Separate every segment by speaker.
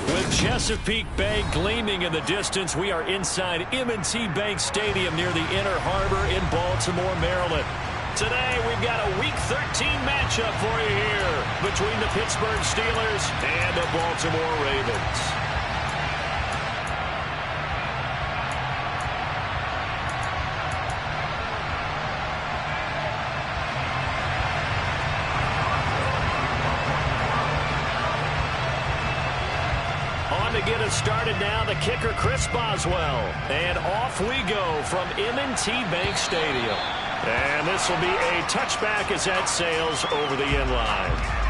Speaker 1: With Chesapeake Bay gleaming in the distance, we are inside M&T Bank Stadium near the Inner Harbor in Baltimore, Maryland. Today, we've got a Week 13 matchup for you here between the Pittsburgh Steelers and the Baltimore Ravens. To get us started now, the kicker Chris Boswell. And off we go from M&T Bank Stadium. And this will be a touchback as that sails over the end line.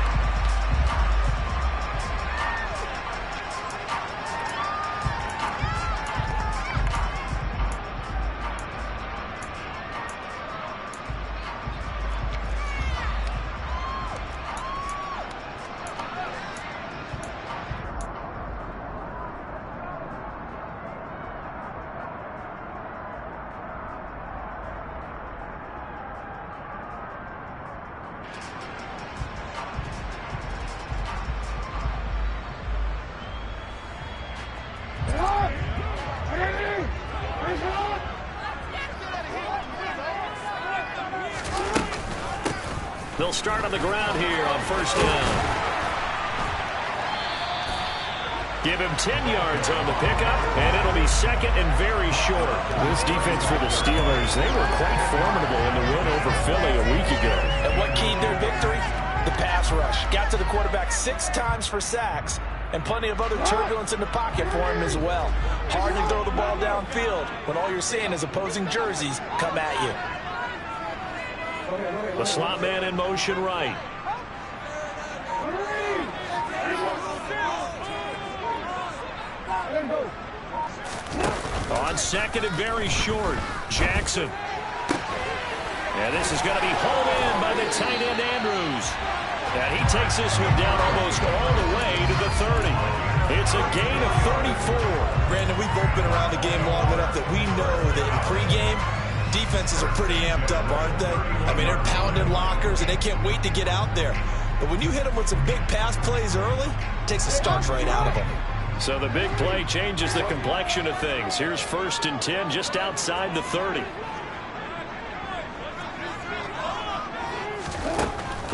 Speaker 1: They'll start on the ground here on first down. Give him 10 yards on the pickup, and it'll be second and very short. This defense for the Steelers, they were quite formidable in the win over Philly a week ago.
Speaker 2: And what keyed their victory? The pass rush. Got to the quarterback 6 times for sacks, and plenty of other turbulence in the pocket for him as well. Hard to throw the ball downfield when all you're seeing is opposing jerseys come at you.
Speaker 1: The slot man in motion right. On second and very short, Jackson. And this is going to be hauled in by the tight end Andrews. And he takes this one down almost all the way to the 30. It's a gain of 34.
Speaker 2: Brandon, we've both been around the game long enough that we know that in pregame, defenses are pretty amped up, aren't they? I mean, they're pounding lockers, and they can't wait to get out there. But when you hit them with some big pass plays early, it takes the starch right out of them.
Speaker 1: So the big play changes the complexion of things. Here's first and 10 just outside the 30.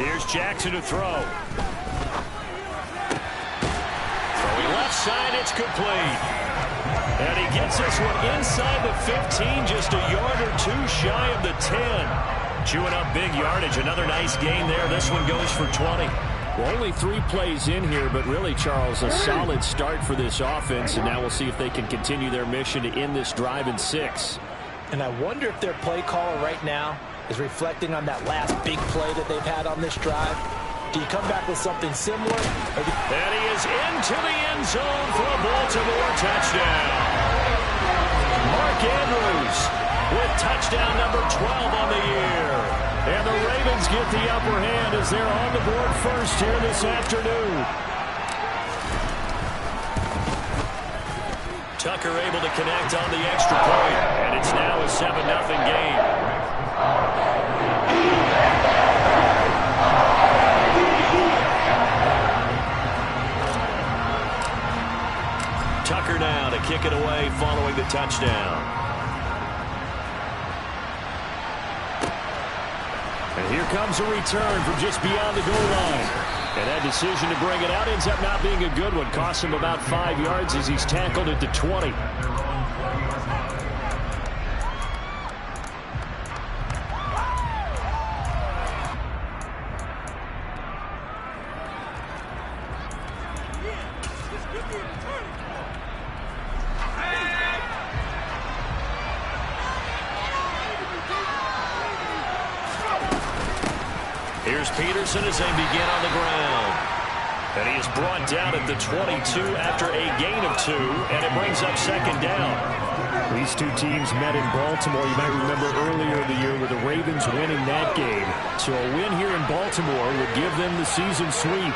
Speaker 1: Here's Jackson to throw. Throwing left side, it's complete. And he gets this one inside the 15, just a yard or two shy of the 10. Chewing up big yardage, another nice gain there. This one goes for 20.
Speaker 3: Well, only 3 plays in here, but really, Charles, a solid start for this offense, and now we'll see if they can continue their mission to end this drive in 6.
Speaker 2: And I wonder if their play caller right now is reflecting on that last big play that they've had on this drive. Do you come back with something similar?
Speaker 1: And he is into the end zone for a Baltimore touchdown. Mark Andrews with touchdown number 12 on the year. And the Ravens get the upper hand as they're on the board first here this afternoon. Tucker able to connect on the extra point, and it's now a 7-0 game. Tucker now to kick it away following the touchdown. And here comes a return from just beyond the goal line. And that decision to bring it out ends up not being a good one. Costs him about 5 yards as he's tackled at the 20. Here's Peterson as they begin on the ground. And he is brought down at the 22 after a gain of 2, and it brings up second down.
Speaker 3: These two teams met in Baltimore. You might remember earlier in the year with the Ravens winning that game. So a win here in Baltimore would give them the season sweep.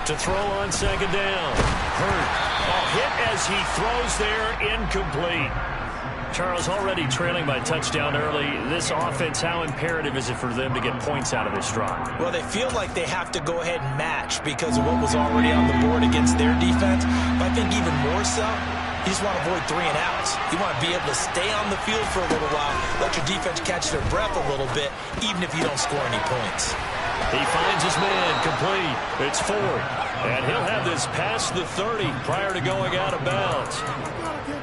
Speaker 1: To throw on second down. Hurt. Hit as he throws there, incomplete. Charles, already trailing by touchdown early. This offense, how imperative is it for them to get points out of this drive?
Speaker 2: Well, they feel like they have to go ahead and match because of what was already on the board against their defense. But I think even more so, you just want to avoid 3 and outs. You want to be able to stay on the field for a little while, let your defense catch their breath a little bit, even if you don't score any points.
Speaker 1: He finds his man, complete. It's Ford. And he'll have this past the 30 prior to going out of bounds.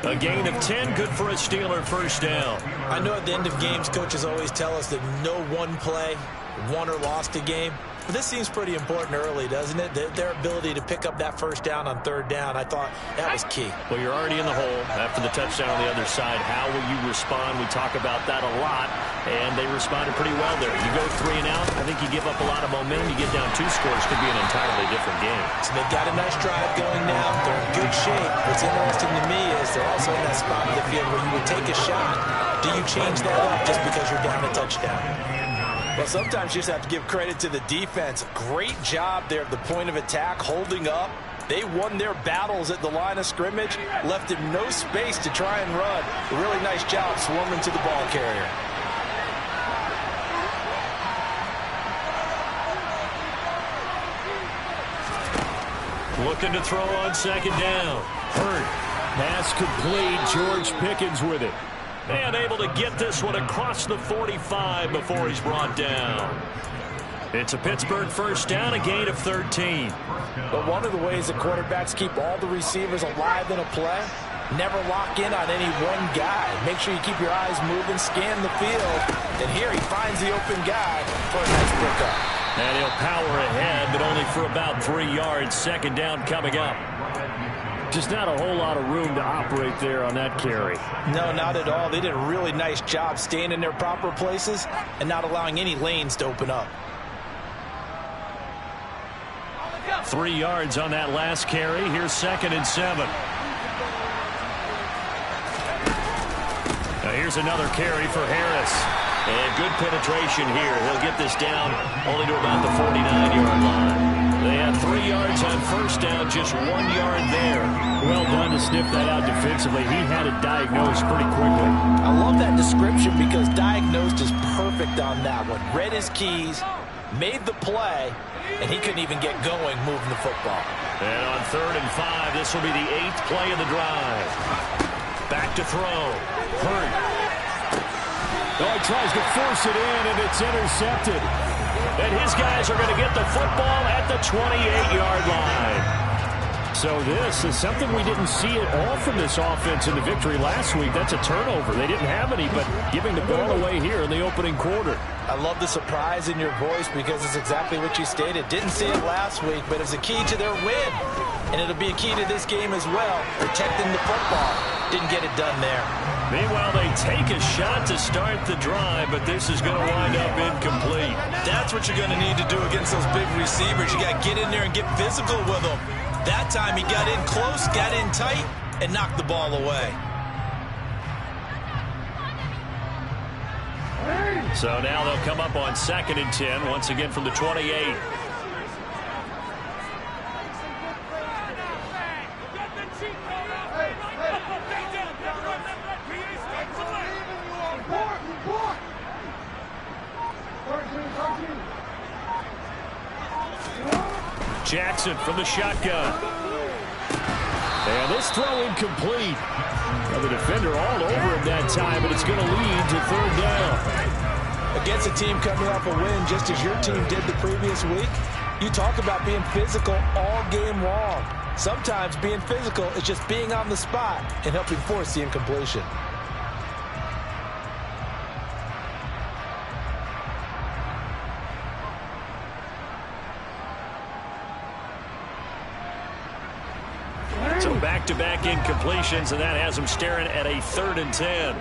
Speaker 1: A gain of 10, good for a Steeler first down.
Speaker 2: I know at the end of games, coaches always tell us that no one play won or lost a game. But this seems pretty important early, doesn't it? Their ability to pick up that first down on third down, I thought that was key.
Speaker 1: Well, you're already in the hole after the touchdown on the other side. How will you respond? We talk about that a lot, and they responded pretty well there. You go 3 and out, I think you give up a lot of momentum. You get down 2 scores, could be an entirely different game.
Speaker 2: So they've got a nice drive going now. They're in good shape. What's interesting to me is they're also in that spot of the field where you would take a shot. Do you change that up just because you're down a touchdown? Well, sometimes you just have to give credit to the defense. Great job there at the point of attack, holding up. They won their battles at the line of scrimmage, left him no space to try and run. A really nice job swarming to the ball carrier.
Speaker 1: Looking to throw on second down.
Speaker 3: Hurt. Pass complete. George Pickens with it.
Speaker 1: And able to get this one across the 45 before he's brought down. It's a Pittsburgh first down, a gain of 13.
Speaker 2: But one of the ways the quarterbacks keep all the receivers alive in a play, never lock in on any one guy. Make sure you keep your eyes moving, scan the field. And here he finds the open guy for a nice pickup.
Speaker 1: And he'll power ahead, but only for about 3 yards. Second down coming up.
Speaker 3: Just not a whole lot of room to operate there on that carry.
Speaker 2: No, not at all. They did a really nice job staying in their proper places and not allowing any lanes to open up.
Speaker 1: 3 yards on that last carry. Here's 2nd and 7. Now here's another carry for Harris. And good penetration here. He'll get this down only to about the 49-yard line. They had 3 yards on first down, just 1 yard there.
Speaker 3: Well done to sniff that out defensively. He had it diagnosed pretty quickly.
Speaker 2: I love that description because diagnosed is perfect on that one. Read his keys, made the play, and he couldn't even get going moving the football.
Speaker 1: And on 3rd and 5, this will be the 8th play of the drive. Back to throw. Hurt.
Speaker 3: Oh, he tries to force it in, and it's intercepted.
Speaker 1: And his guys are going to get the football at the 28-yard line.
Speaker 3: So this is something we didn't see at all from this offense in the victory last week. That's a turnover. They didn't have any, but giving the ball away here in the opening quarter.
Speaker 2: I love the surprise in your voice because it's exactly what you stated. Didn't see it last week, but it's a key to their win. And it'll be a key to this game as well, protecting the football. Didn't get it done there.
Speaker 1: Meanwhile, they take a shot to start the drive, but this is going to wind up incomplete.
Speaker 2: That's what you're going to need to do against those big receivers. You got to get in there and get physical with them. That time he got in close, got in tight, and knocked the ball away.
Speaker 1: So now they'll come up on 2nd and 10, once again from the 28. Jackson from the shotgun.
Speaker 3: And this throw incomplete. Well, the defender all over him that time, but it's going to lead to 3rd down.
Speaker 2: Against a team coming off a win, just as your team did the previous week, you talk about being physical all game long. Sometimes being physical is just being on the spot and helping force the incompletion.
Speaker 1: So back-to-back incompletions, and that has them staring at a 3rd and 10.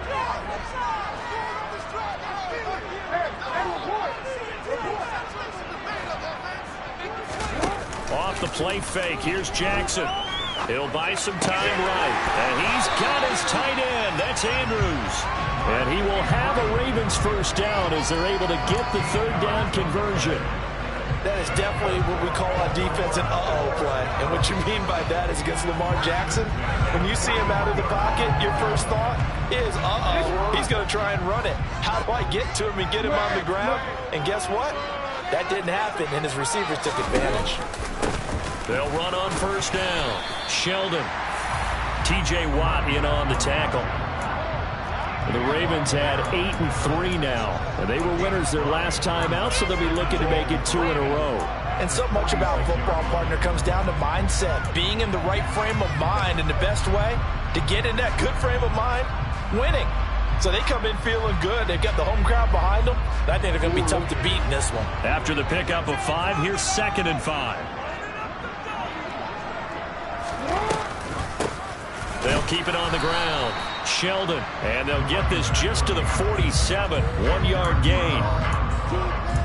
Speaker 1: Off the play fake, here's Jackson. He'll buy some time right. And he's got his tight end. That's Andrews. And he will have a Ravens first down as they're able to get the 3rd down conversion.
Speaker 2: That is definitely what we call on defense an uh-oh play. And what you mean by that is against Lamar Jackson, when you see him out of the pocket, your first thought is, uh-oh, he's going to try and run it. How do I get to him and get him on the ground? And guess what? That didn't happen, and his receivers took advantage.
Speaker 1: They'll run on first down. Sheldon. T.J. Watt in on the tackle. The Ravens had 8-3 now. And they were winners their last time out, so they'll be looking to make it 2 in a row.
Speaker 2: And so much about football, partner, comes down to mindset. Being in the right frame of mind, and the best way to get in that good frame of mind, winning. So they come in feeling good. They've got the home crowd behind them. I think they're going to be tough to beat in this one.
Speaker 1: After the pickup of 5, here's 2nd and 5. They'll keep it on the ground. Sheldon, and they'll get this just to the 47. 1-yard gain.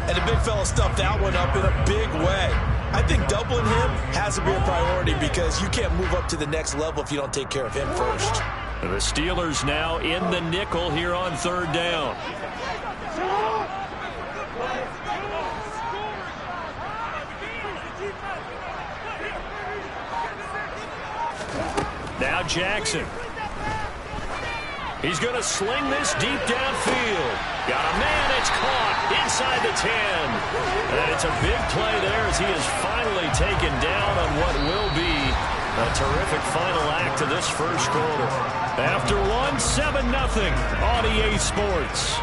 Speaker 2: And the big fella stuffed that one up in a big way. I think doubling him has to be a priority because you can't move up to the next level if you don't take care of him first.
Speaker 1: The Steelers now in the nickel here on 3rd down. Now Jackson. He's going to sling this deep downfield. Got a man, it's caught inside the 10. And it's a big play there as he is finally taken down on what will be a terrific final act of this first quarter. After one, 7-0 on EA Sports.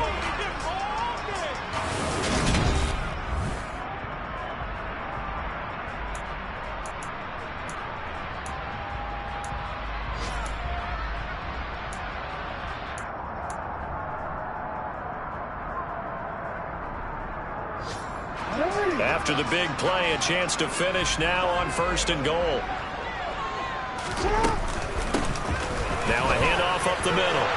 Speaker 1: After the big play, a chance to finish now on 1st and goal. Now a handoff up the middle.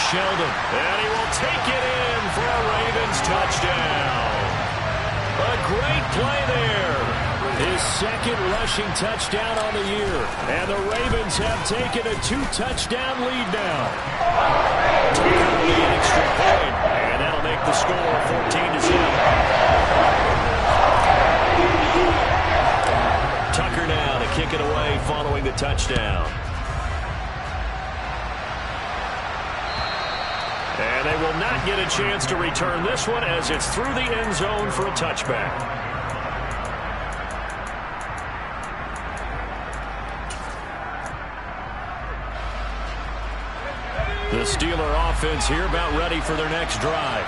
Speaker 1: Sheldon, and he will take it in for a Ravens touchdown. A great play there. His 2nd rushing touchdown on the year. And the Ravens have taken a 2-touchdown lead now. Tucker with the extra point, and that'll make the score 14-7. Tucker now to kick it away following the touchdown. And they will not get a chance to return this one as it's through the end zone for a touchback. The Steeler offense here about ready for their next drive.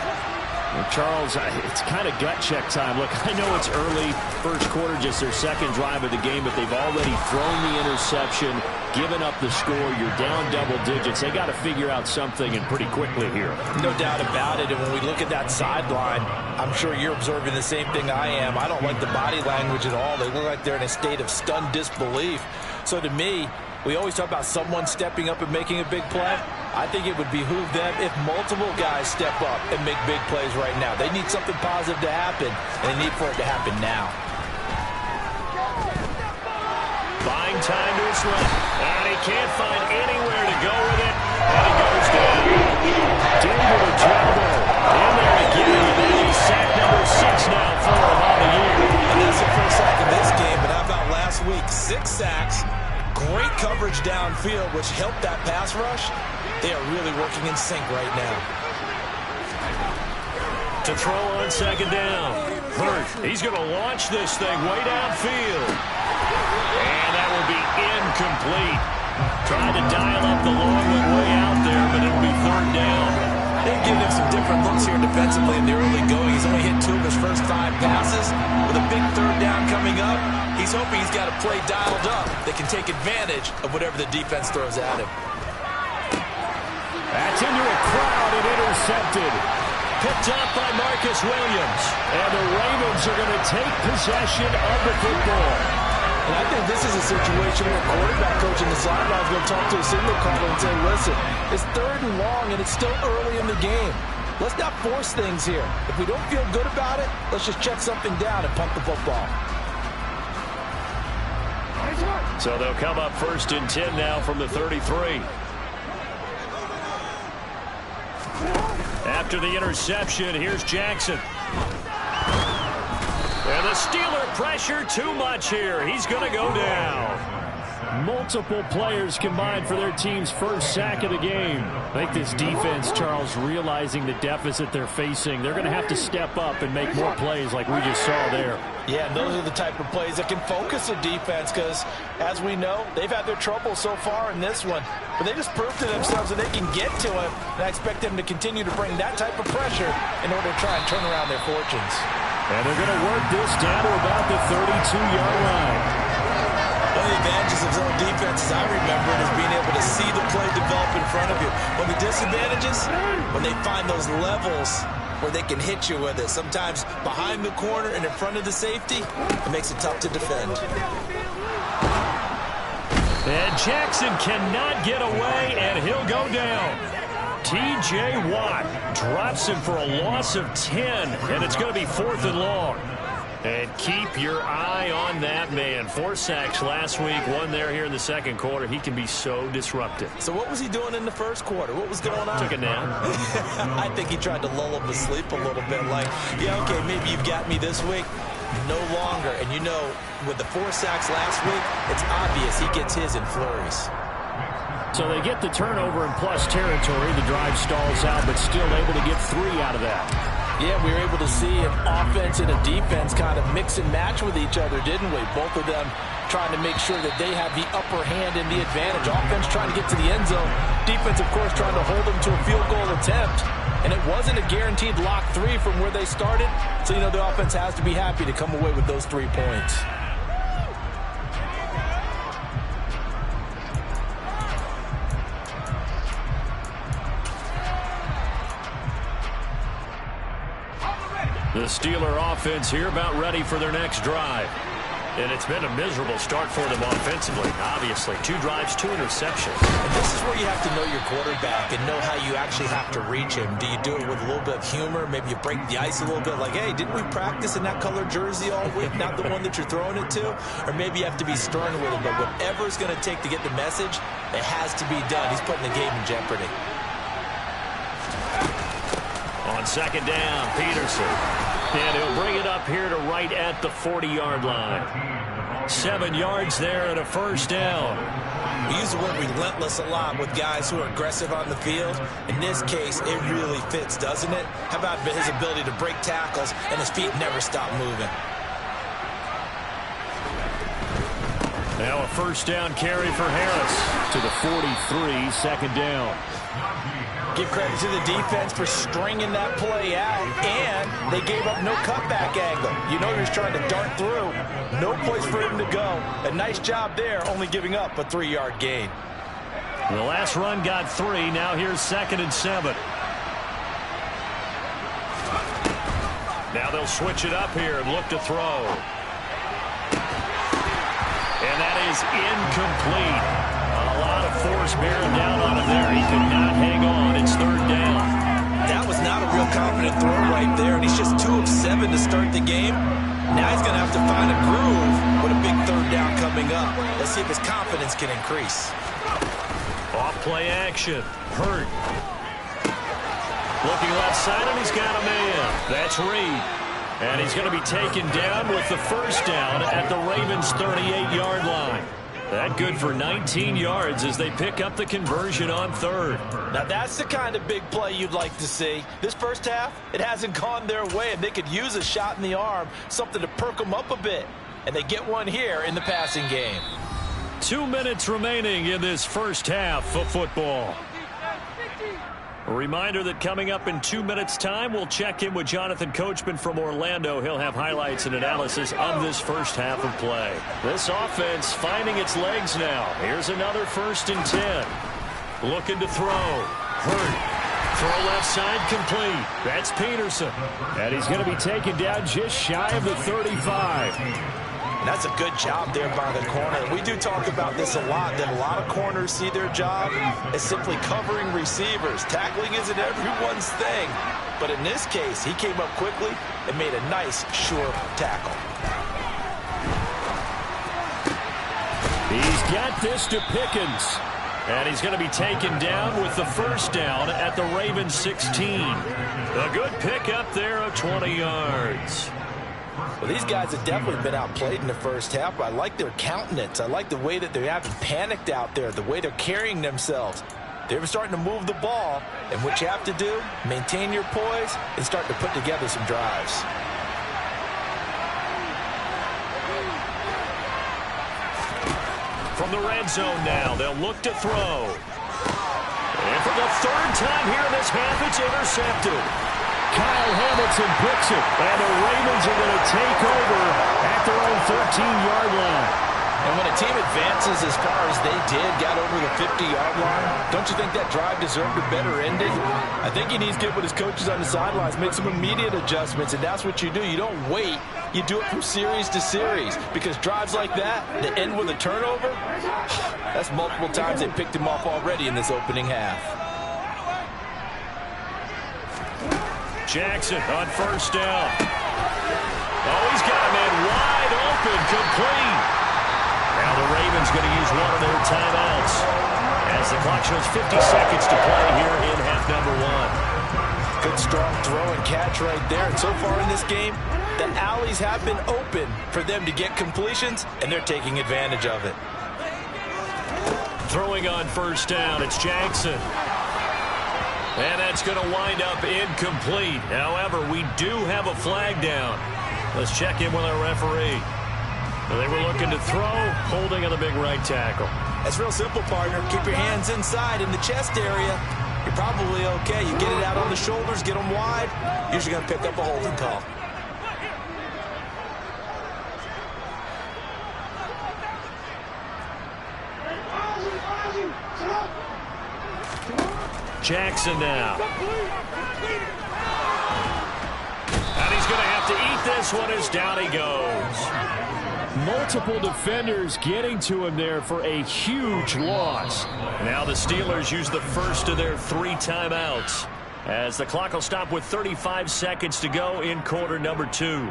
Speaker 1: Well, Charles, it's kind of gut check time. Look, I know it's early, first quarter, just their 2nd drive of the game, but they've already thrown the interception, given up the score. You're down double digits. They got to figure out something, and pretty quickly here.
Speaker 2: No doubt about it. And when we look at that sideline, I'm sure you're observing the same thing I am. I don't like the body language at all. They look like they're in a state of stunned disbelief. So to me, we always talk about someone stepping up and making a big play. I think it would behoove them if multiple guys step up and make big plays right now. They need something positive to happen, and they need for it to happen now.
Speaker 1: Buying time to his left, and he can't find anywhere to go with it, and he goes down. David Ojabo in there again, and he's sack number 6 now for him on the year.
Speaker 2: And that's the first sack of this game, but how about last week? 6 sacks, great coverage downfield, which helped that pass rush. They are really working in sync right now.
Speaker 1: To throw on 2nd down. Hurt. He's going to launch this thing way downfield. And that will be incomplete. Tried to dial up the long one way out there, but it'll be 3rd down.
Speaker 2: They've given him some different looks here defensively in the early going. He's only hit 2 of his first 5 passes. With a big 3rd down coming up, he's hoping he's got a play dialed up that can take advantage of whatever the defense throws at him.
Speaker 1: That's into a crowd and intercepted. Picked up by Marcus Williams. And the Ravens are going to take possession of the football.
Speaker 2: And I think this is a situation where quarterback coach in the sideline is going to talk to a signal caller and say, listen, it's 3rd and long and it's still early in the game. Let's not force things here. If we don't feel good about it, let's just check something down and punt the football.
Speaker 1: So they'll come up 1st and 10 now from the 33. After the interception, here's Jackson. And the Steeler pressure too much here. He's going to go down. Multiple players combined for their team's first sack of the game. I think this defense, Charles, realizing the deficit they're facing, they're going to have to step up and make more plays like we just saw there.
Speaker 2: Yeah, and those are the type of plays that can focus a defense because, as we know, they've had their trouble so far in this one. But they just proved to themselves that they can get to it, and I expect them to continue to bring that type of pressure in order to try and turn around their fortunes.
Speaker 1: And they're going to work this down to about the 32-yard line.
Speaker 2: One of the advantages of zone defense, as I remember it, is being able to see the play develop in front of you. One of the disadvantages, when they find those levels where they can hit you with it. Sometimes behind the corner and in front of the safety, it makes it tough to defend.
Speaker 1: And Jackson cannot get away, and he'll go down. T.J. Watt drops him for a loss of 10, and it's going to be 4th and long. And keep your eye on that man. 4 sacks last week, 1 there here in the 2nd quarter. He can be so disruptive.
Speaker 2: So what was he doing in the 1st quarter? What was going on?
Speaker 1: Took a nap.
Speaker 2: I think he tried to lull him to sleep a little bit. Like, yeah, okay, maybe you've got me this week. No longer. And you know, with the 4 sacks last week, it's obvious he gets his in flurries.
Speaker 3: So they get the turnover in plus territory. The drive stalls out, but still able to get 3 out of that.
Speaker 2: Yeah, we were able to see an offense and a defense kind of mix and match with each other, didn't we? Both of them trying to make sure that they have the upper hand and the advantage. Offense trying to get to the end zone. Defense, of course, trying to hold them to a field goal attempt. And it wasn't a guaranteed lock 3 from where they started. So, you know, the offense has to be happy to come away with those 3 points.
Speaker 1: The Steeler offense here about ready for their next drive. And it's been a miserable start for them offensively, obviously. 2 drives, 2 interceptions.
Speaker 2: And this is where you have to know your quarterback and know how you actually have to reach him. Do you do it with a little bit of humor? Maybe you break the ice a little bit like, hey, didn't we practice in that color jersey all week, not the one that you're throwing it to? Or maybe you have to be stern with him. But whatever it's going to take to get the message, it has to be done. He's putting the game in jeopardy.
Speaker 1: On 2nd down, Peterson. And he'll bring it up here to right at the 40-yard line. 7 yards there and a 1st down.
Speaker 2: We use the word relentless a lot with guys who are aggressive on the field. In this case, it really fits, doesn't it? How about his ability to break tackles and his feet never stop moving?
Speaker 1: Now a 1st down carry for Harris.
Speaker 3: To the 43, 2nd down.
Speaker 2: Give credit to the defense for stringing that play out, and they gave up no cutback angle. You know, he's trying to dart through. No place for him to go. A nice job there, only giving up a 3-yard gain.
Speaker 1: The last run got 3. Now here's 2nd and 7. Now they'll switch it up here and look to throw. And that is incomplete. A lot of force bearing down on him there. He could not hang on. It's 3rd down.
Speaker 2: That was not a real confident throw right there, and he's just 2 of 7 to start the game. Now he's going to have to find a groove with a big 3rd down coming up. Let's see if his confidence can increase.
Speaker 1: Off play action. Hurt. Looking left side, and he's got a man. That's Reed. And he's going to be taken down with the 1st down at the Ravens' 38-yard line. That good for 19 yards as they pick up the conversion on 3rd.
Speaker 2: Now that's the kind of big play you'd like to see. This first half, it hasn't gone their way, and they could use a shot in the arm, something to perk them up a bit. And they get one here in the passing game.
Speaker 1: 2 minutes remaining in this first half of football. A reminder that coming up in 2 minutes' time, we'll check in with Jonathan Coachman from Orlando. He'll have highlights and analysis of this first half of play. This offense finding its legs now. Here's another 1st and 10. Looking to throw. Hurt. Throw left side complete. That's Peterson.
Speaker 3: And he's going to be taken down just shy of the 35.
Speaker 2: And That's a good job there by the corner. We do talk about this a lot, that a lot of corners see their job as simply covering receivers. Tackling isn't everyone's thing. But in this case, he came up quickly and made a nice, sure tackle.
Speaker 1: He's got this to Pickens. And he's going to be taken down with the first down at the Ravens 16. A good pickup there of 20 yards.
Speaker 2: Well, these guys have definitely been outplayed in the first half, but I like their countenance. I like the way that they haven't panicked out there, the way they're carrying themselves. They're starting to move the ball, and what you have to do, maintain your poise and start to put together some drives.
Speaker 1: From the red zone now, they'll look to throw. And for the third time here in this half, it's intercepted. Kyle Hamilton picks it, and the Ravens are going to take over at their own 13-yard line.
Speaker 2: And when a team advances as far as they did, got over the 50-yard line, don't you think that drive deserved a better ending? I think he needs to get with his coaches on the sidelines, make some immediate adjustments, and that's what you do. You don't wait. You do it from series to series, because drives like that, that end with a turnover, that's multiple times they picked him off already in this opening half.
Speaker 1: Jackson on first down. Oh, he's got a man wide open, complete. Now the Ravens going to use one of their timeouts as the clock shows 50 seconds to play here in half number one.
Speaker 2: Good strong throw and catch right there. And so far in this game, the alleys have been open for them to get completions, and they're taking advantage of it.
Speaker 1: Throwing on first down, it's Jackson. And that's going to wind up incomplete. However, we do have a flag down. Let's check in with our referee. They were looking to throw, holding on the big right tackle.
Speaker 2: That's real simple, partner. Keep your hands inside in the chest area. You're probably okay. You get it out on the shoulders, get them wide. Usually going to pick up a holding call.
Speaker 1: Jackson now. And he's going to have to eat this one as down he goes. Multiple defenders getting to him there for a huge loss. Now the Steelers use the first of their 3 timeouts as the clock will stop with 35 seconds to go in quarter number 2.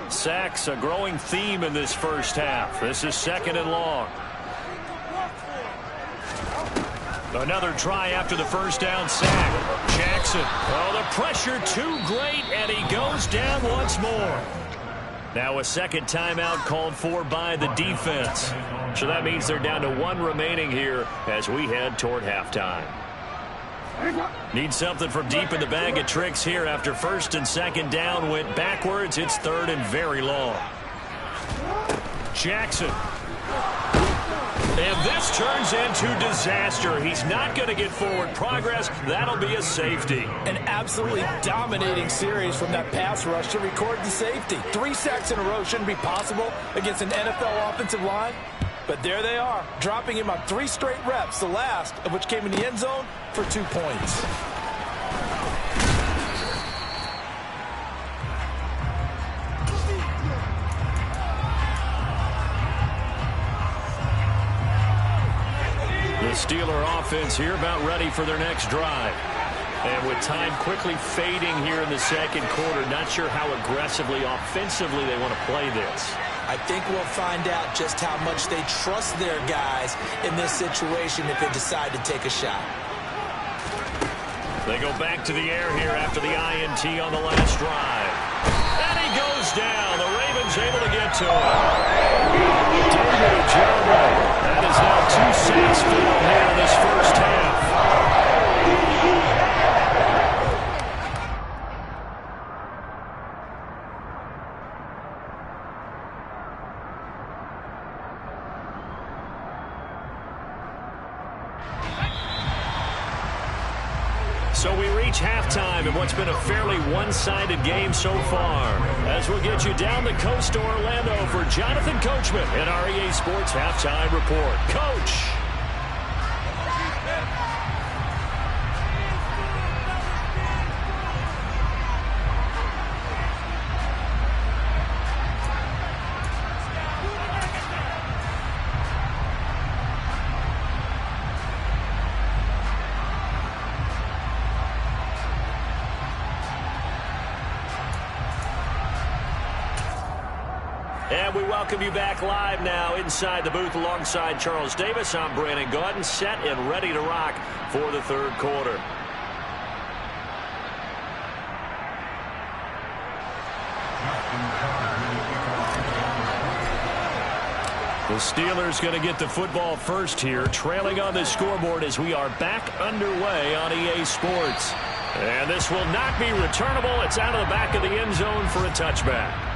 Speaker 1: Sacks, a growing theme in this first half. This is 2nd and long. Another try after the first down sack. Jackson. Oh, the pressure too great, and he goes down once more. Now a second timeout called for by the defense. So that means they're down to 1 remaining here as we head toward halftime. Need something from deep in the bag of tricks here after first and second down went backwards. It's 3rd and very long. Jackson. And this turns into disaster. He's not going to get forward progress. That'll be a safety.
Speaker 2: An absolutely dominating series from that pass rush to record the safety. 3 sacks in a row shouldn't be possible against an NFL offensive line. But there they are, dropping him on 3 straight reps, the last of which came in the end zone for 2 points.
Speaker 1: The Steeler offense here about ready for their next drive. And with time quickly fading here in the second quarter, not sure how aggressively, offensively they want to play this.
Speaker 2: I think we'll find out just how much they trust their guys in this situation if they decide to take a shot.
Speaker 1: They go back to the air here after the INT on the last drive. And he goes down. The Ravens able to get to him. David Ojabo. That is now 2 sacks for him here in this first half. So we reach halftime in what's been a fairly one-sided game so far. As we'll get you down the coast to Orlando for Jonathan Coachman in our EA Sports Halftime Report. Coach! And we welcome you back live now inside the booth alongside Charles Davis. I'm Brandon Gaudin, set and ready to rock for the third quarter. The Steelers going to get the football first here, trailing on the scoreboard as we are back underway on EA Sports. And this will not be returnable. It's out of the back of the end zone for a touchback.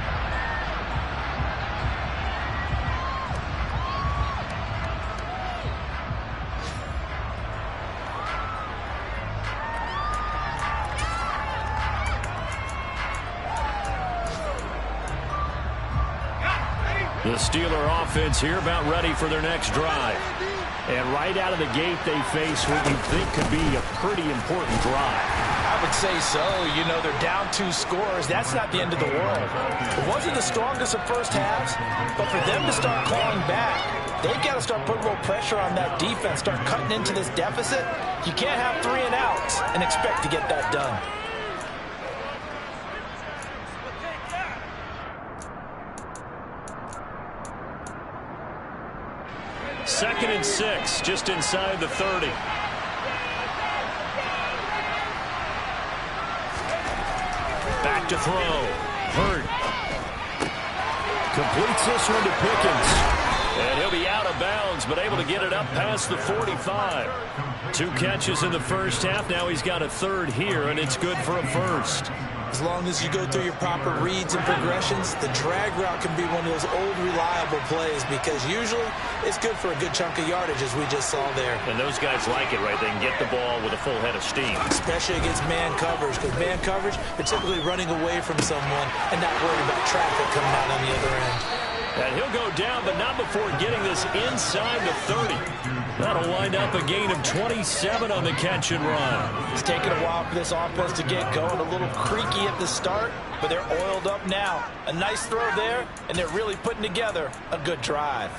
Speaker 1: The Steeler offense here about ready for their next drive. And right out of the gate, they face what you think could be a pretty important drive.
Speaker 2: I would say so. You know, they're down 2 scores. That's not the end of the world. It wasn't the strongest of first halves, but for them to start clawing back, they've got to start putting a little pressure on that defense, start cutting into this deficit. You can't have 3 and outs and expect to get that done.
Speaker 1: Second and 6, just inside the 30. Back to throw. Hurt. Completes this one to Pickens. And he'll be out of bounds, but able to get it up past the 45. 2 catches in the first half. Now he's got a third here, and it's good for a first.
Speaker 2: As long as you go through your proper reads and progressions, the drag route can be one of those old reliable plays because usually it's good for a good chunk of yardage, as we just saw there.
Speaker 1: And those guys like it, right? They can get the ball with a full head of steam.
Speaker 2: Especially against man coverage, because man coverage, they're typically running away from someone and not worried about traffic coming out on the other end.
Speaker 1: And he'll go down, but not before getting this inside the 30. That'll wind up a gain of 27 on the catch and run.
Speaker 2: It's taken a while for this offense to get going. A little creaky at the start, but they're oiled up now. A nice throw there, and they're really putting together a good drive.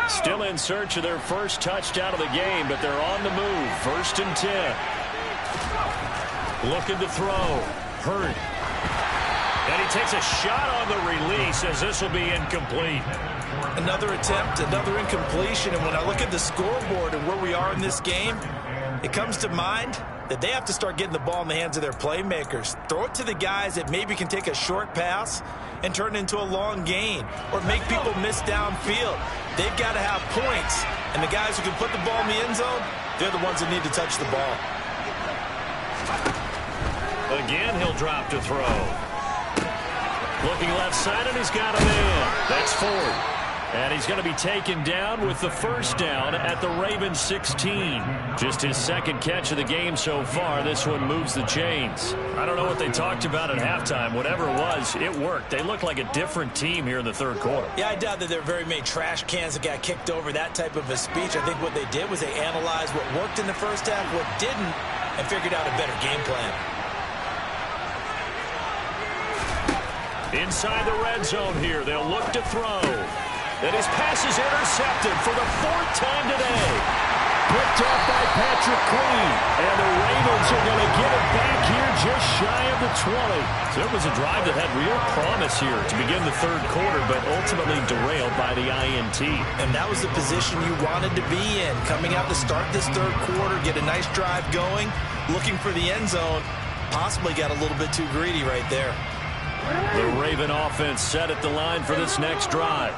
Speaker 1: Still in search of their first touchdown of the game, but they're on the move. 1st and 10. Looking to throw. Hurt. And he takes a shot on the release as this will be incomplete.
Speaker 2: Another attempt, another incompletion, and when I look at the scoreboard and where we are in this game, it comes to mind that they have to start getting the ball in the hands of their playmakers. Throw it to the guys that maybe can take a short pass and turn it into a long gain or make people miss downfield. They've got to have points, and the guys who can put the ball in the end zone, they're the ones that need to touch the ball.
Speaker 1: Again, he'll drop to throw. Looking left side, and he's got a man. That's Ford. And he's going to be taken down with the first down at the Ravens 16. Just his second catch of the game so far. This one moves the chains. I don't know what they talked about at halftime. Whatever it was, it worked. They look like a different team here in the third quarter.
Speaker 2: Yeah, I doubt that there are very many trash cans that got kicked over, that type of a speech. I think what they did was they analyzed what worked in the first half, what didn't, and figured out a better game plan.
Speaker 1: Inside the red zone here, they'll look to throw. And his pass is intercepted for the 4th time today. Picked off by Patrick Queen. And the Ravens are going to get it back here just shy of the 20. So it was a drive that had real promise here to begin the third quarter, but ultimately derailed by the INT.
Speaker 2: And that was the position you wanted to be in. Coming out to start this third quarter, get a nice drive going, looking for the end zone. Possibly got a little bit too greedy right there.
Speaker 1: The Raven offense set at the line for this next drive.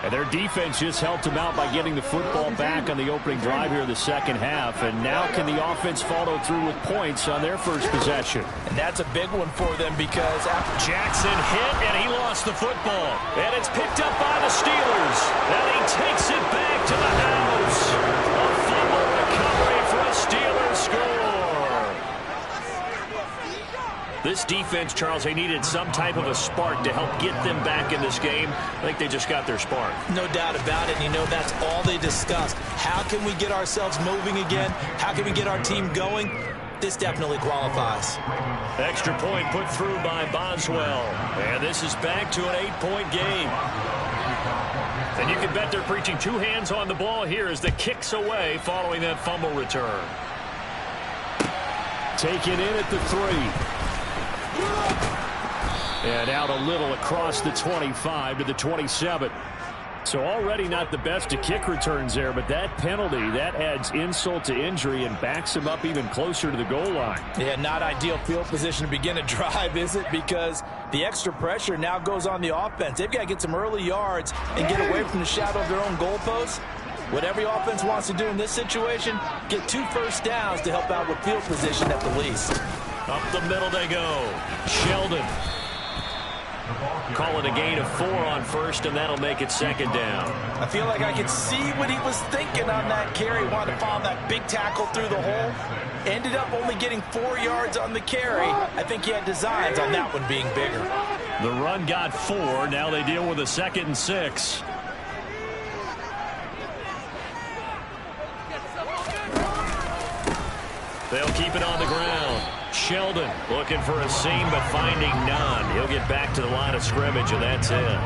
Speaker 1: And their defense just helped them out by getting the football back on the opening drive here in the second half. And now can the offense follow through with points on their first possession?
Speaker 2: And that's a big one for them because after
Speaker 1: Jackson hit, and he lost the football. And it's picked up by the Steelers. And he takes it back to the house. A fumble recovery for a Steelers score. This defense, Charles, they needed some type of a spark to help get them back in this game. I think they just got their spark.
Speaker 2: No doubt about it. And you know, that's all they discussed. How can we get ourselves moving again? How can we get our team going? This definitely qualifies.
Speaker 1: Extra point put through by Boswell. And this is back to an 8-point game. And you can bet they're preaching 2 hands on the ball here as the kick's away following that fumble return. Taken in at the 3. And out a little across the 25 to the 27. So already not the best to kick returns there, but that penalty, that adds insult to injury and backs him up even closer to the goal line.
Speaker 2: Yeah, not ideal field position to begin a drive, is it? Because the extra pressure now goes on the offense. They've got to get some early yards and get away from the shadow of their own goalposts. What every offense wants to do in this situation, get 2 first downs to help out with field position at the least.
Speaker 1: Up the middle they go. Sheldon. Call it a gain of 4 on first, and that'll make it second down.
Speaker 2: I feel like I could see what he was thinking on that carry. Wanted to follow that big tackle through the hole. Ended up only getting 4 yards on the carry. I think he had designs on that one being bigger.
Speaker 1: The run got 4. Now they deal with a 2nd and 6. They'll keep it on the ground. Sheldon looking for a seam but finding none. He'll get back to the line of scrimmage, and that's it.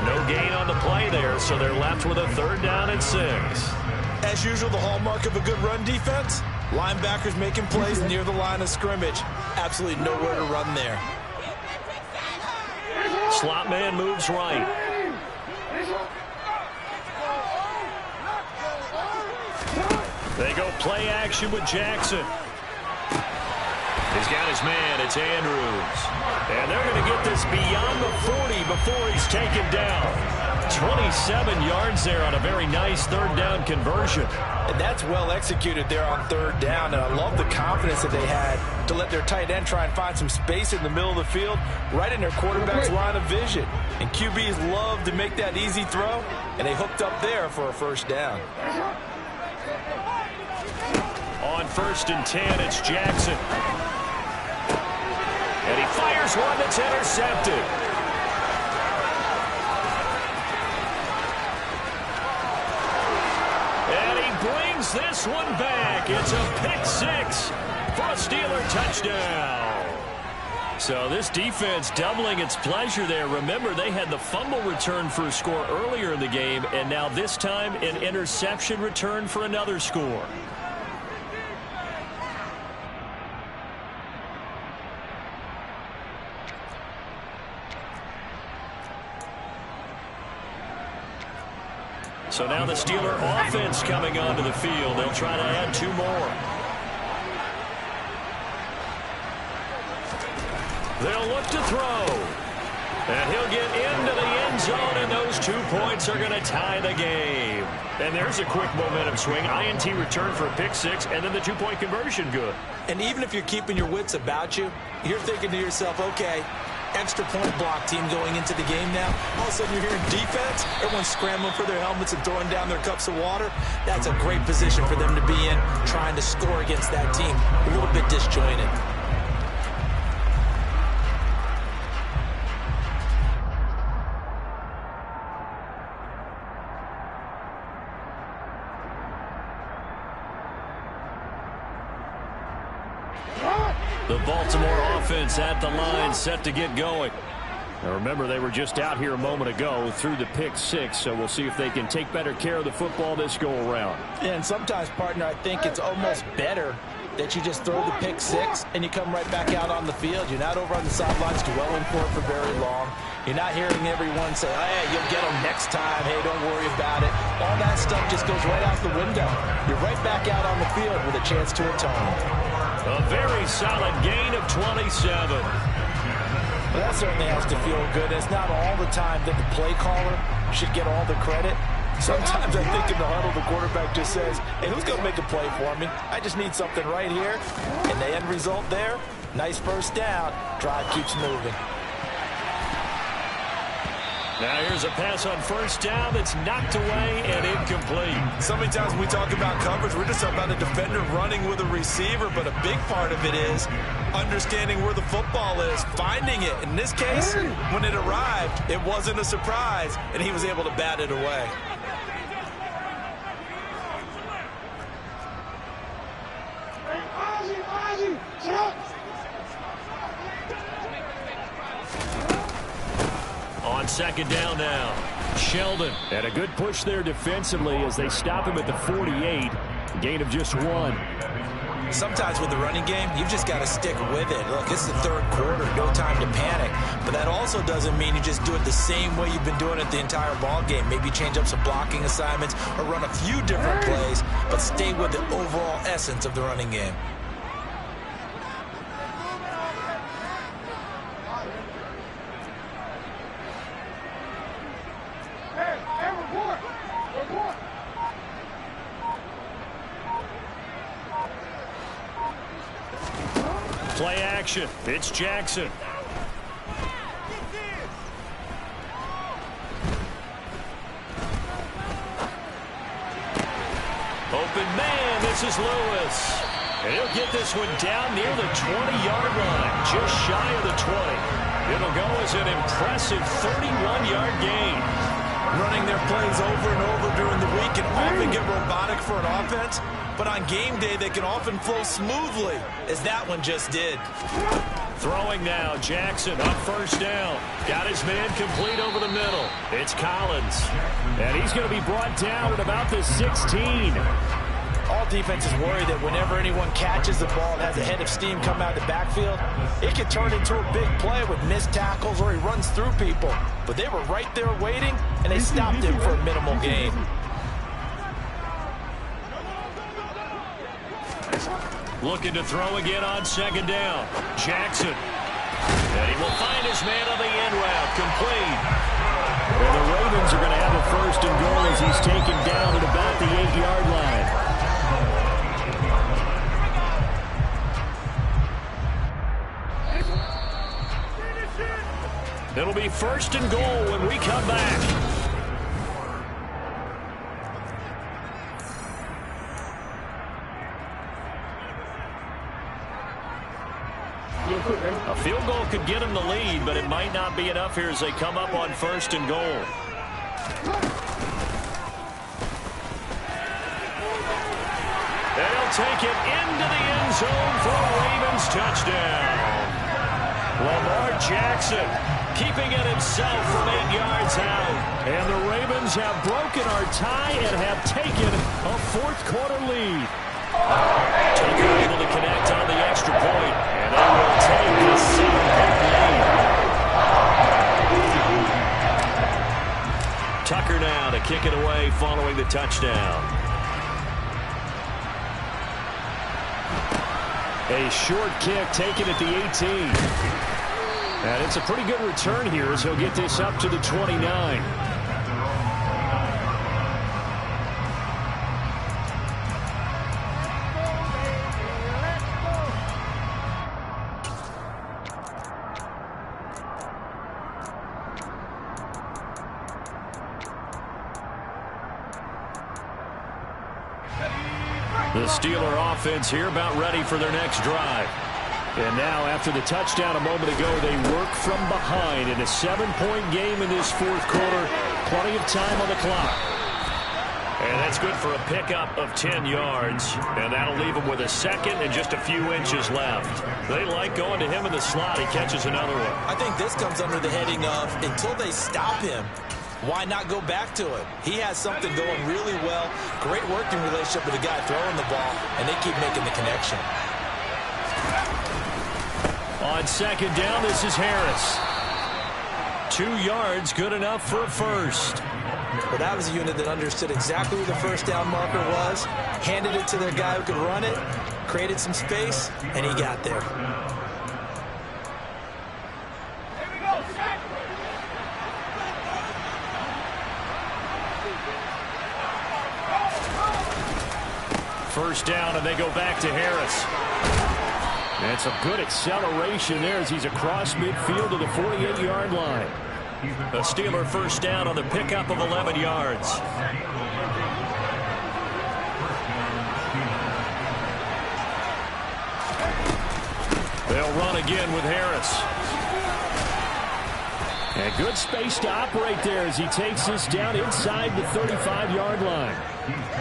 Speaker 1: No gain on the play there, so they're left with a 3rd down and 6.
Speaker 2: As usual, the hallmark of a good run defense, linebackers making plays near the line of scrimmage. Absolutely nowhere to run there.
Speaker 1: Slot man moves right. They go play action with Jackson. He's got his man. It's Andrews. And they're going to get this beyond the 40 before he's taken down. 27 yards there on a very nice 3rd down conversion.
Speaker 2: And that's well executed there on 3rd down. And I love the confidence that they had to let their tight end try and find some space in the middle of the field, right in their quarterback's line of vision. And QBs love to make that easy throw, and they hooked up there for a 1st down.
Speaker 1: On 1st and 10, it's Jackson. And he fires one that's intercepted. And he brings this one back. It's a pick 6 for a Steeler touchdown. So this defense doubling its pleasure there. Remember, they had the fumble return for a score earlier in the game, and now this time an interception return for another score. So now the Steeler offense coming onto the field. They'll try to add 2 more. They'll look to throw. And he'll get into the end zone, and those 2 points are going to tie the game. And there's a quick momentum swing. INT return for a pick 6, and then the 2-point conversion good.
Speaker 2: And even if you're keeping your wits about you, you're thinking to yourself, okay, extra point block team going into the game now. All of a sudden you're hearing defense. Everyone's scrambling for their helmets and throwing down their cups of water. That's a great position for them to be in, trying to score against that team. A little bit disjointed.
Speaker 1: The Baltimore offense at the line, set to get going. Now remember, they were just out here a moment ago through the pick 6, so we'll see if they can take better care of the football this go-around.
Speaker 2: Yeah, and sometimes, partner, I think it's almost better that you just throw the pick 6 and you come right back out on the field. You're not over on the sidelines dwelling for it for very long. You're not hearing everyone say, hey, you'll get them next time. Hey, don't worry about it. All that stuff just goes right out the window. You're right back out on the field with a chance to atone.
Speaker 1: A very solid gain of 27.
Speaker 2: Well, that certainly has to feel good. It's not all the time that the play caller should get all the credit. Sometimes I think in the huddle, the quarterback just says, hey, who's going to make a play for me? I just need something right here. And the end result there, nice 1st down. Drive keeps moving.
Speaker 1: Now here's a pass on 1st down that's knocked away and incomplete.
Speaker 2: So many times when we talk about coverage, we're just talking about a defender running with a receiver, but a big part of it is understanding where the football is, finding it. In this case, when it arrived, it wasn't a surprise, and he was able to bat it away.
Speaker 1: On 2nd down now, Sheldon. And a good push there defensively as they stop him at the 48. Gain of just 1.
Speaker 2: Sometimes with the running game, you've just got to stick with it. Look, it's the third quarter, no time to panic. But that also doesn't mean you just do it the same way you've been doing it the entire ball game. Maybe change up some blocking assignments or run a few different plays, but stay with the overall essence of the running game.
Speaker 1: Play action. It's Jackson. Open man. This is Lewis. And he'll get this one down near the 20-yard line. Just shy of the 20. It'll go as an impressive 31-yard gain.
Speaker 2: Running their plays over and over during the week can often get robotic for an offense, but on game day they can often flow smoothly, as that one just did.
Speaker 1: Throwing now, Jackson up first down. Got his man complete over the middle. It's Collins. And he's going to be brought down at about the 16.
Speaker 2: All defenses worry that whenever anyone catches the ball and has a head of steam come out of the backfield, it can turn into a big play with missed tackles or he runs through people. But they were right there waiting, and they stopped him for a minimal gain.
Speaker 1: Looking to throw again on second down. Jackson. And he will find his man on the end route. Complete.
Speaker 3: And the Ravens are going to have a first and goal as he's taken down at about the 8-yard line.
Speaker 1: It'll be first and goal when we come back. A field goal could get them the lead, but it might not be enough here as they come up on first and goal. They'll take it into the end zone for a Ravens touchdown. Lamar Jackson keeping it himself from 8 yards out.
Speaker 3: And the Ravens have broken our tie and have taken a fourth-quarter lead.
Speaker 1: Tucker able to connect on the extra point, and they will take the 7-point lead. Tucker now to kick it away following the touchdown.
Speaker 3: A short kick taken at the 18. And it's a pretty good return here as he'll get this up to the 29.
Speaker 1: The Steeler offense here about ready for their next drive.
Speaker 3: And now, after the touchdown a moment ago, they work from behind in a 7-point game in this fourth quarter. Plenty of time on the clock.
Speaker 1: And that's good for a pickup of 10 yards. And that'll leave him with a second and just a few inches left. They like going to him in the slot. He catches another one.
Speaker 2: I think this comes under the heading of until they stop him, why not go back to it? He has something going really well. Great working relationship with the guy throwing the ball, and they keep making the connection.
Speaker 1: On second down, this is Harris. 2 yards, good enough for a first.
Speaker 2: Well, that was a unit that understood exactly where the first down marker was, handed it to their guy who could run it, created some space, and he got there.
Speaker 1: First down, and they go back to Harris.
Speaker 3: And some good acceleration there as he's across midfield to the 48-yard line.
Speaker 1: A Steeler first down on the pickup of 11 yards. They'll run again with Harris.
Speaker 3: And good space to operate there as he takes this down inside the 35-yard line.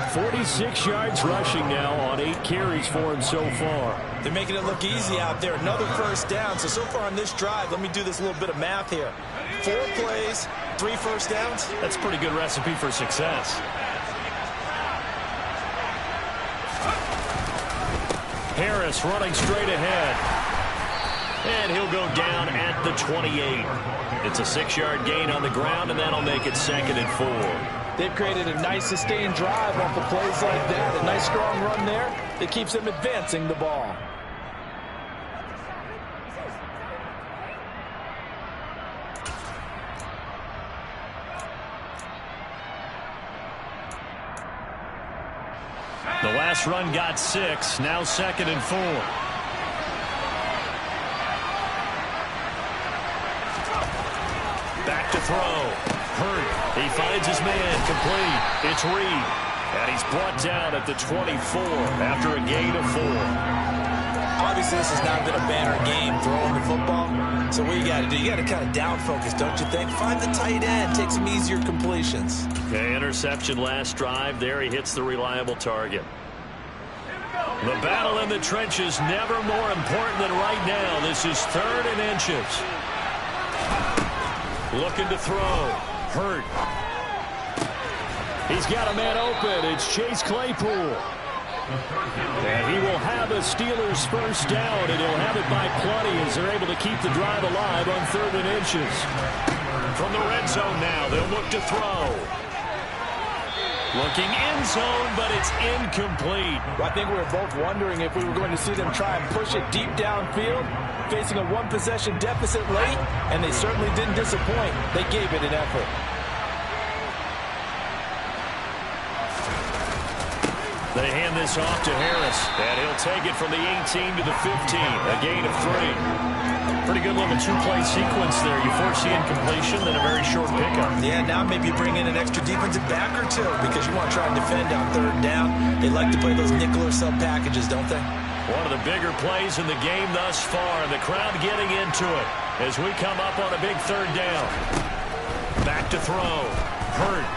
Speaker 3: 46 yards rushing now on 8 carries for him so far.
Speaker 2: They're making it look easy out there. Another first down. So far on this drive, let me do this little bit of math here. 4 plays, 3 first downs.
Speaker 1: That's a pretty good recipe for success. Harris running straight ahead. And he'll go down at the 28. It's a 6-yard gain on the ground, and that'll make it 2nd and 4.
Speaker 2: They've created a nice sustained drive off of plays like that. A nice strong run there that keeps them advancing the ball.
Speaker 1: The last run got 6. Now 2nd and 4. Back to throw. Hurt. He finds his man. Complete. It's Reed. And he's brought down at the 24 after a gain of 4.
Speaker 2: Obviously, this has not been a banner game throwing the football. So what you got to do, you got to kind of down focus, don't you think? Find the tight end. Take some easier completions.
Speaker 1: Okay, interception last drive. There he hits the reliable target. The battle in the trenches never more important than right now. This is 3rd and inches. Looking to throw. Hurt. He's got a man open. It's Chase Claypool. And he will have a Steelers first down, and he'll have it by plenty as they're able to keep the drive alive on 3rd and inches. From the red zone now, they'll look to throw. Looking end zone, but it's incomplete.
Speaker 2: Well, I think we were both wondering if we were going to see them try and push it deep downfield, facing a 1-possession deficit late, and they certainly didn't disappoint. They gave it an effort.
Speaker 1: They hand this off to Harris, and he'll take it from the 18 to the 15, a gain of 3. Pretty good little 2-play sequence there. You foresee incompletion, then a very short pickup.
Speaker 2: Yeah, now maybe you bring in an extra defensive back or two because you want to try and defend on 3rd down. They like to play those nickel or sub packages, don't they?
Speaker 1: One of the bigger plays in the game thus far. The crowd getting into it as we come up on a big 3rd down. Back to throw. Hurt.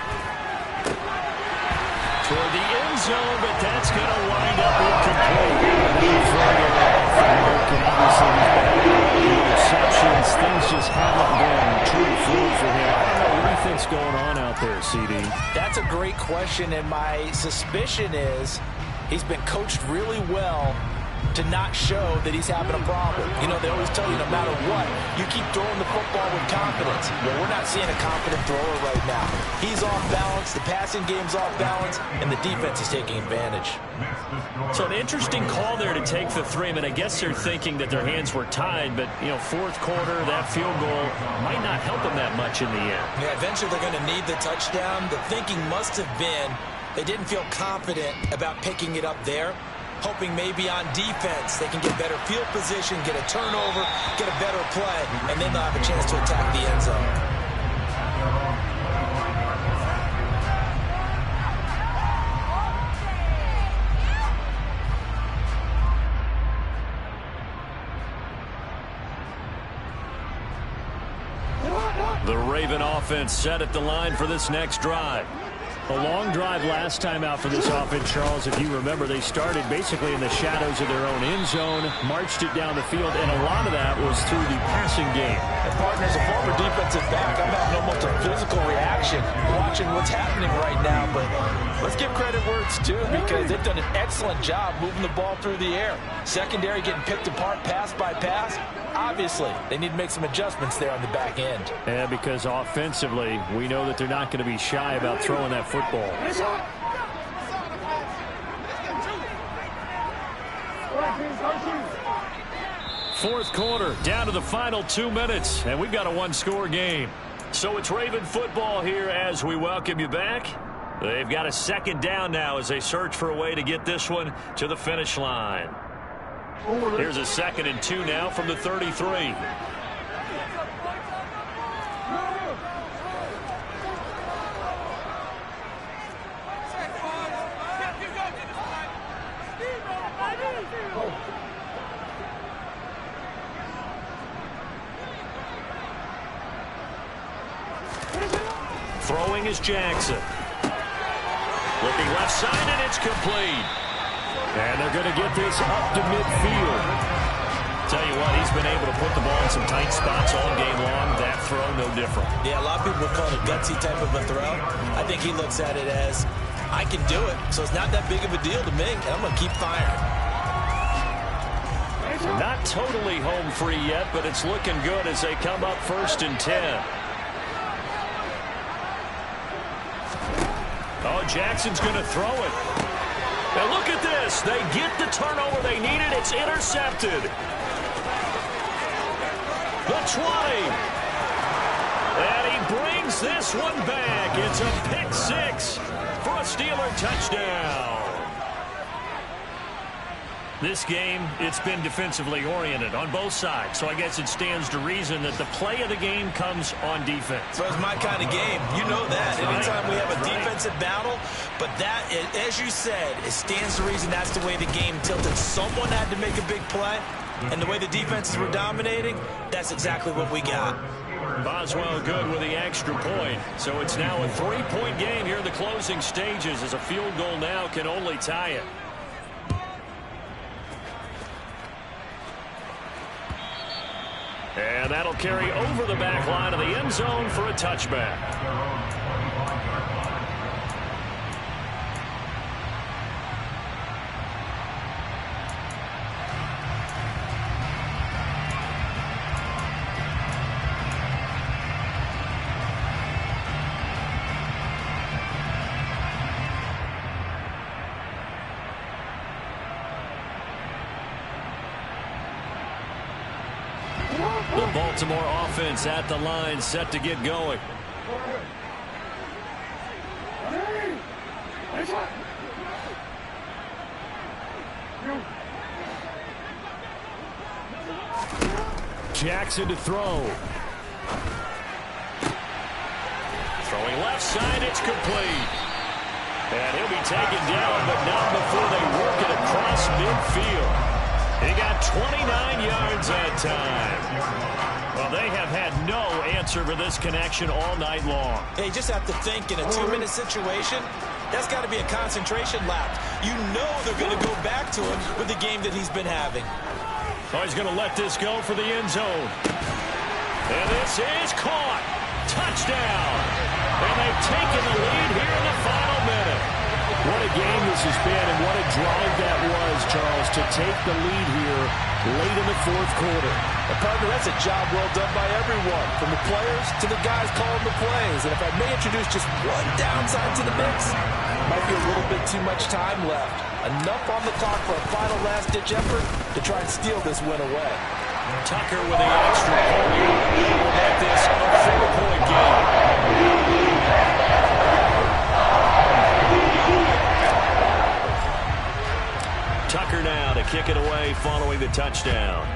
Speaker 1: Toward the end zone, but that's going to wind up incomplete.
Speaker 3: Interceptions, things just haven't been true fluid for him. I don't know what he thinks going on out there, CD.
Speaker 2: That's a great question, and my suspicion is he's been coached really well to not show that he's having a problem. You know, they always tell you no matter what, you keep throwing the football with confidence. Well, we're not seeing a confident thrower right now. He's off balance, the passing game's off balance, and the defense is taking advantage.
Speaker 1: So an interesting call there to take the 3. I mean, I guess they're thinking that their hands were tied, but, you know, 4th quarter, that field goal might not help them that much in the end.
Speaker 2: Yeah, eventually they're going to need the touchdown. The thinking must have been they didn't feel confident about picking it up there, hoping maybe on defense they can get better field position, get a turnover, get a better play, and then they'll have a chance to attack the end zone.
Speaker 1: The Raven offense set at the line for this next drive.
Speaker 3: A long drive last time out for this offense, Charles. If you remember, they started basically in the shadows of their own end zone, marched it down the field, and a lot of that was through the passing game.
Speaker 2: And partners, a former defensive back, I'm having almost a physical reaction watching what's happening right now, but let's give credit where it's due because they've done an excellent job moving the ball through the air. Secondary getting picked apart pass by pass. Obviously, they need to make some adjustments there on the back end.
Speaker 3: Yeah, because offensively, we know that they're not going to be shy about throwing that football.
Speaker 1: 4th quarter, down to the final 2 minutes, and we've got a 1-score game. So it's Raven football here as we welcome you back. They've got a 2nd down now as they search for a way to get this one to the finish line. Here's a 2nd and 2 now from the 33. Throwing is Jackson. Looking left side, and it's complete.
Speaker 3: And they're going to get this up to midfield.
Speaker 1: Tell you what, he's been able to put the ball in some tight spots all game long. That throw, no different.
Speaker 2: Yeah, a lot of people would call it a gutsy type of a throw. I think he looks at it as, I can do it, so it's not that big of a deal to me, and I'm going to keep firing.
Speaker 1: Not totally home free yet, but it's looking good as they come up 1st and 10. Oh, Jackson's going to throw it. Now look at this. They get the turnover they needed. It's intercepted. The 20. And he brings this one back. It's a pick 6 for a Steeler touchdown. This game, it's been defensively oriented on both sides, so I guess it stands to reason that the play of the game comes on defense.
Speaker 2: So it's my kind of game. You know that. Anytime we have a defensive battle, but that, as you said, it stands to reason that's the way the game tilted. Someone had to make a big play, and the way the defenses were dominating, that's exactly what we got.
Speaker 1: Boswell good with the extra point. So it's now a 3-point game here in the closing stages as a field goal now can only tie it. And that'll carry over the back line of the end zone for a touchback. The Baltimore offense at the line, set to get going. Jackson to throw. Throwing left side, it's complete. And he'll be taken down, but not before they work it across midfield. He got 29 yards that time. Well, they have had no answer for this connection all night long.
Speaker 2: Hey, you just have to think in a 2-minute situation, that's got to be a concentration lap. You know they're going to go back to him with the game that he's been having.
Speaker 1: Oh, he's going to let this go for the end zone. And this is caught. Touchdown. And they've taken the lead here in the final minute. What a game this has been, and what a drive that was, Charles, to take the lead here late in the fourth quarter.
Speaker 2: Partner, that's a job well done by everyone, from the players to the guys calling the plays. And if I may introduce just one downside to the mix, might be a little bit too much time left. Enough on the clock for a final last-ditch effort to try and steal this win away.
Speaker 1: Tucker with the extra point. We'll make this a 4-point game. Tucker now to kick it away following the touchdown.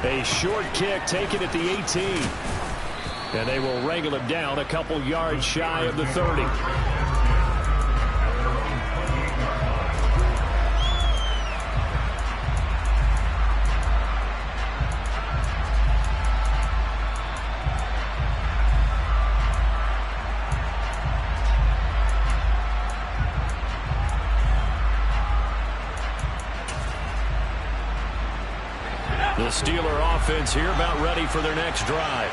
Speaker 1: A short kick taken at the 18. And they will wrangle him down a couple yards shy of the 30. The Steeler offense here about ready for their next drive.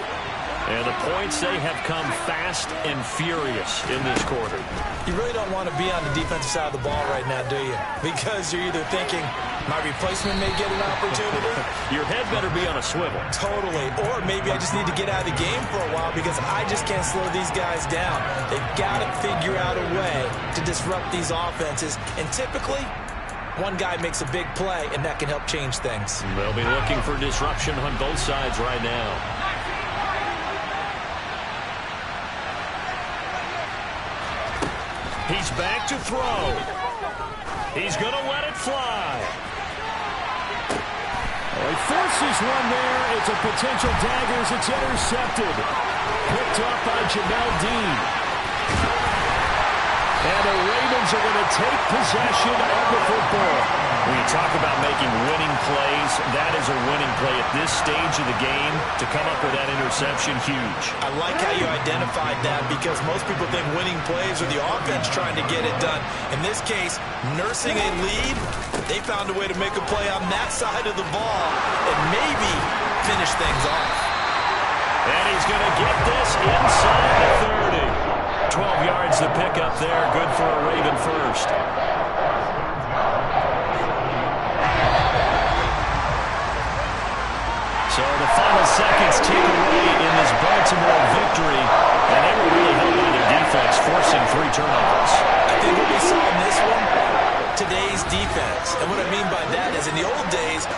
Speaker 1: And the points, they have come fast and furious in this quarter.
Speaker 2: You really don't want to be on the defensive side of the ball right now, do you? Because you're either thinking, my replacement may get an opportunity.
Speaker 1: Your head better be on a swivel.
Speaker 2: Totally. Or maybe I just need to get out of the game for a while because I just can't slow these guys down. They've got to figure out a way to disrupt these offenses. And typically, one guy makes a big play, and that can help change things.
Speaker 1: They'll be looking for disruption on both sides right now. He's back to throw. He's going to let it fly. Oh, he forces one there. It's a potential dagger as it's intercepted. Picked off by Jamel Dean. And the Ravens are going to take possession of the football. When you talk about making winning plays, that is a winning play at this stage of the game. To come up with that interception, huge.
Speaker 2: I like how you identified that because most people think winning plays are the offense trying to get it done. In this case, nursing a lead, they found a way to make a play on that side of the ball and maybe finish things off.
Speaker 1: And he's going to get this inside the 30. 12 yards to pick up there. Good for a Raven first. So the final seconds tick away in this Baltimore victory, and they were really helped by their defense, forcing 3 turnovers.
Speaker 2: I think what we saw in this one, today's defense. And what I mean by that is in the old days,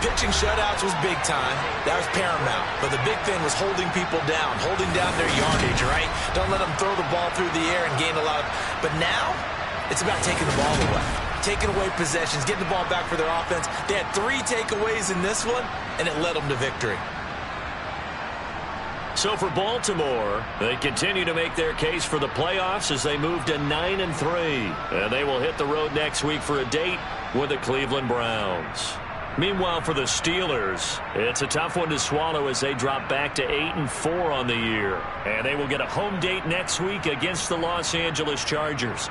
Speaker 2: pitching shutouts was big time. That was paramount. But the big thing was holding people down, holding down their yardage, right? Don't let them throw the ball through the air and gain a lot. But now, it's about taking the ball away. Taking away possessions, getting the ball back for their offense. They had 3 takeaways in this one, and it led them to victory.
Speaker 1: So for Baltimore, they continue to make their case for the playoffs as they move to 9-3. And they will hit the road next week for a date with the Cleveland Browns. Meanwhile, for the Steelers, it's a tough one to swallow as they drop back to 8-4 on the year. And they will get a home date next week against the Los Angeles Chargers.